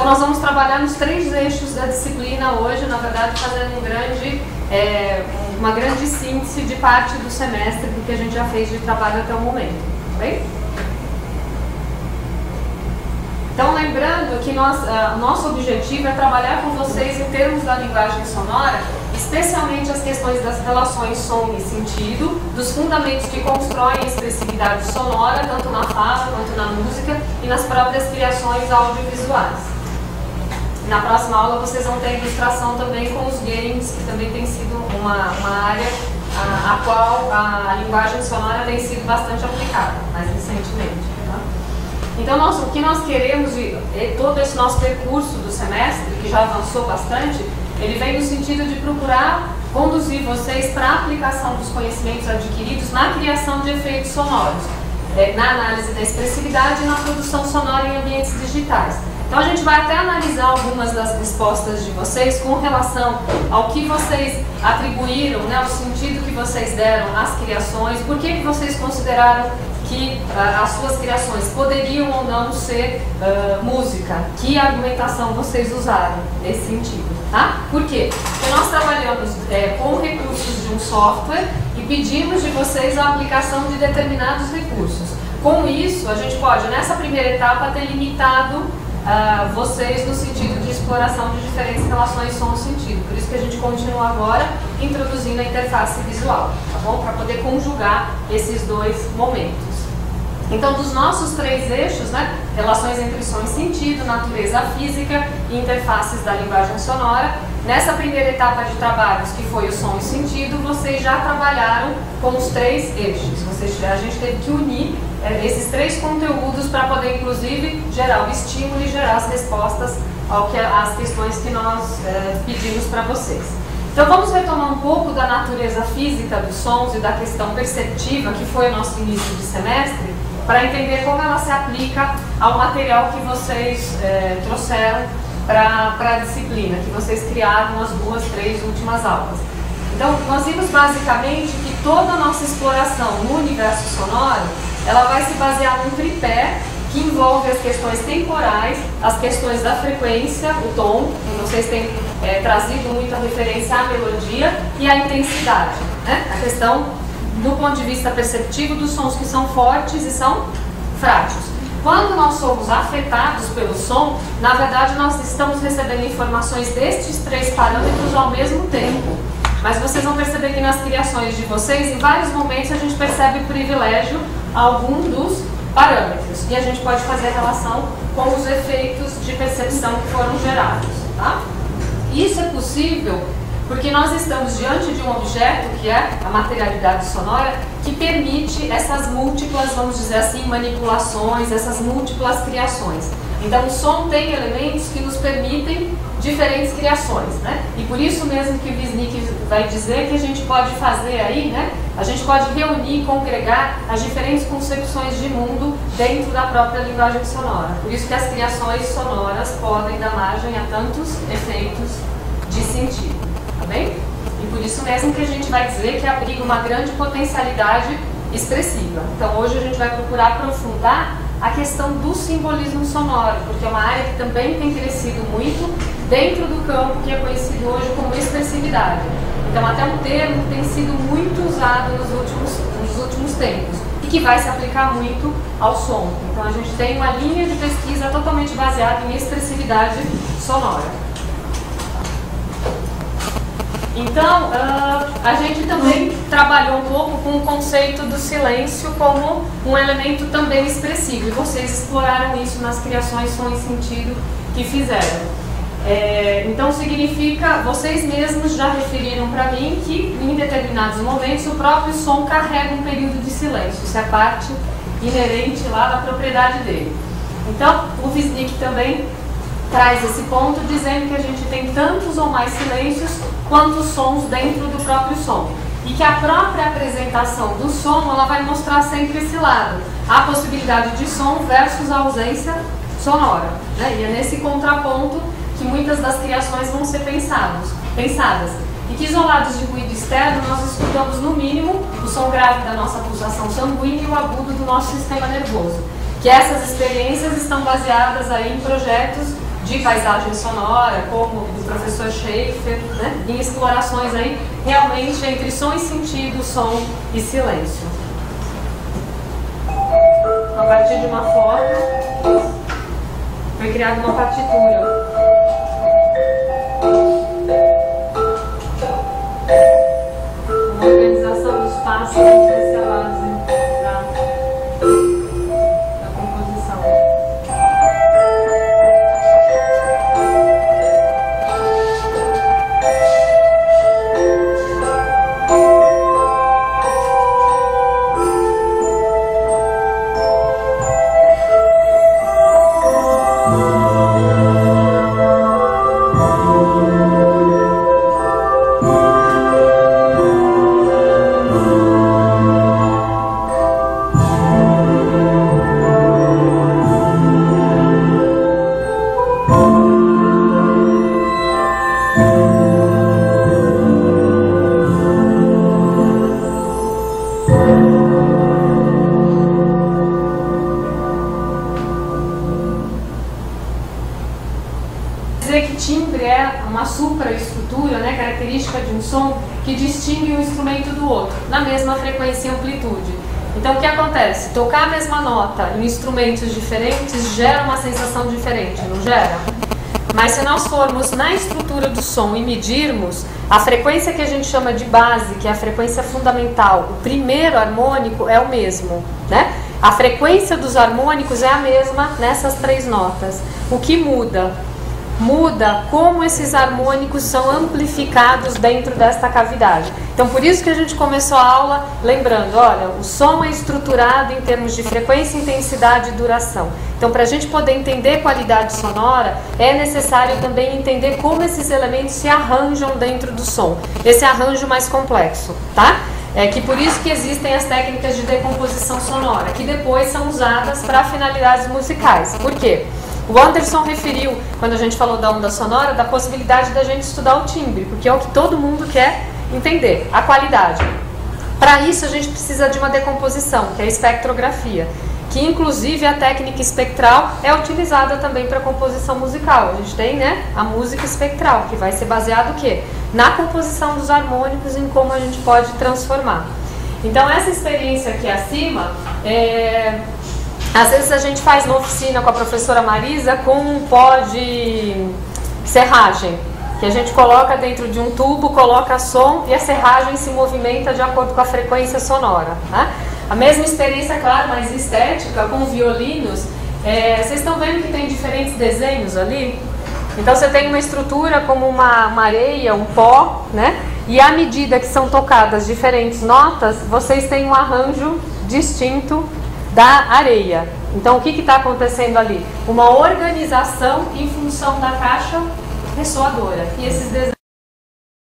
Então nós vamos trabalhar nos 3 eixos da disciplina hoje, na verdade fazendo uma grande síntese de parte do semestre do que a gente já fez de trabalho até o momento, tá bem? Então lembrando que nosso objetivo é trabalhar com vocês em termos da linguagem sonora, especialmente as questões das relações som e sentido, dos fundamentos que constroem a expressividade sonora, tanto na fala quanto na música e nas próprias criações audiovisuais. Na próxima aula vocês vão ter ilustração também com os games, que também tem sido uma área a qual a linguagem sonora tem sido bastante aplicada, mais recentemente. Tá? Então o que nós queremos, todo esse nosso percurso do semestre, que já avançou bastante, ele vem no sentido de procurar conduzir vocês para a aplicação dos conhecimentos adquiridos na criação de efeitos sonoros, na análise da expressividade e na produção sonora em ambientes digitais. Então a gente vai até analisar algumas das respostas de vocês com relação ao que vocês atribuíram, né, o sentido que vocês deram às criações, por que vocês consideraram que as suas criações poderiam ou não ser música, que argumentação vocês usaram nesse sentido, tá? Por quê? Porque nós trabalhamos com recursos de um software e pedimos de vocês a aplicação de determinados recursos. Com isso, a gente pode, nessa primeira etapa, ter limitado vocês no sentido de exploração de diferentes relações som-sentido. Por isso que a gente continua agora introduzindo a interface visual, tá bom? Para poder conjugar esses 2 momentos. Então, dos nossos 3 eixos, né, relações entre som e sentido, natureza física e interfaces da linguagem sonora, nessa primeira etapa de trabalhos, que foi o som e sentido, vocês já trabalharam com os 3 eixos. A gente teve que unir esses 3 conteúdos para poder, inclusive, gerar o estímulo e gerar as respostas às questões que nós pedimos para vocês. Então vamos retomar um pouco da natureza física dos sons e da questão perceptiva, que foi o nosso início de semestre, para entender como ela se aplica ao material que vocês trouxeram para a disciplina, que vocês criaram nas 2, 3 últimas aulas. Então nós vimos basicamente que toda a nossa exploração no universo sonoro, ela vai se basear num tripé que envolve as questões temporais, as questões da frequência, o tom, que vocês têm trazido muita referência à melodia, e a intensidade, né? A questão do ponto de vista perceptivo dos sons que são fortes e são frágeis. Quando nós somos afetados pelo som, na verdade nós estamos recebendo informações destes 3 parâmetros ao mesmo tempo. Mas vocês vão perceber que nas criações de vocês, em vários momentos a gente percebe privilégio a algum dos parâmetros. E a gente pode fazer relação com os efeitos de percepção que foram gerados. Tá? Isso é possível porque nós estamos diante de um objeto, que é a materialidade sonora, que permite essas múltiplas, vamos dizer assim, manipulações, essas múltiplas criações. Então o som tem elementos que nos permitem diferentes criações, né? E por isso mesmo que o Wisnik vai dizer que a gente pode fazer aí, né? A gente pode reunir e congregar as diferentes concepções de mundo dentro da própria linguagem sonora. Por isso que as criações sonoras podem dar margem a tantos efeitos de sentido. Tá bem? E por isso mesmo que a gente vai dizer que abriga uma grande potencialidade expressiva. Então hoje a gente vai procurar aprofundar a questão do simbolismo sonoro, porque é uma área que também tem crescido muito dentro do campo que é conhecido hoje como expressividade. Então até um termo que tem sido muito usado nos últimos tempos e que vai se aplicar muito ao som. Então a gente tem uma linha de pesquisa totalmente baseada em expressividade sonora. Então, a gente também trabalhou um pouco com o conceito do silêncio como um elemento também expressivo, e vocês exploraram isso nas criações som e sentido que fizeram. Então significa, vocês mesmos já referiram para mim que em determinados momentos o próprio som carrega um período de silêncio, isso é parte inerente lá da propriedade dele. Então, o Wisnik também traz esse ponto dizendo que a gente tem tantos ou mais silêncios quanto sons dentro do próprio som. E que a própria apresentação do som, ela vai mostrar sempre esse lado. A possibilidade de som versus a ausência sonora. Né? E é nesse contraponto que muitas das criações vão ser pensadas. E que isolados de ruído externo, nós escutamos no mínimo o som grave da nossa pulsação sanguínea e o agudo do nosso sistema nervoso. Que essas experiências estão baseadas aí em projetos de paisagem sonora, como do professor Schaefer, né? Em explorações aí realmente entre som e sentido, som e silêncio. A partir de uma foto foi criada uma partitura. Uma organização dos passos vai ser a base da composição. Supraestrutura, né, característica de um som que distingue um instrumento do outro, na mesma frequência e amplitude. Então o que acontece? Tocar a mesma nota em instrumentos diferentes gera uma sensação diferente, não gera? Mas se nós formos na estrutura do som e medirmos, a frequência que a gente chama de base, que é a frequência fundamental, o primeiro harmônico é o mesmo, né? A frequência dos harmônicos é a mesma nessas três notas. O que muda? Muda como esses harmônicos são amplificados dentro desta cavidade. Então por isso que a gente começou a aula lembrando, olha, o som é estruturado em termos de frequência, intensidade e duração. Então para a gente poder entender qualidade sonora, é necessário também entender como esses elementos se arranjam dentro do som. Esse arranjo mais complexo, tá? É que por isso que existem as técnicas de decomposição sonora, que depois são usadas para finalidades musicais. Por quê? O Anderson referiu, quando a gente falou da onda sonora, da possibilidade da gente estudar o timbre, porque é o que todo mundo quer entender, a qualidade. Para isso a gente precisa de uma decomposição, que é a espectrografia, que inclusive a técnica espectral é utilizada também para composição musical. A gente tem, né, a música espectral, que vai ser baseada o quê? Na composição dos harmônicos, em como a gente pode transformar. Então essa experiência aqui acima às vezes a gente faz na oficina com a professora Marisa com um pó de serragem, que a gente coloca dentro de um tubo, coloca som e a serragem se movimenta de acordo com a frequência sonora, né? A mesma experiência, claro, mais estética, com violinos. Vocês estão vendo que tem diferentes desenhos ali? Então você tem uma estrutura como uma areia, um pó, né? E à medida que são tocadas diferentes notas, vocês têm um arranjo distinto da areia. Então o que está acontecendo ali? Uma organização em função da caixa ressoadora. E esses desenhos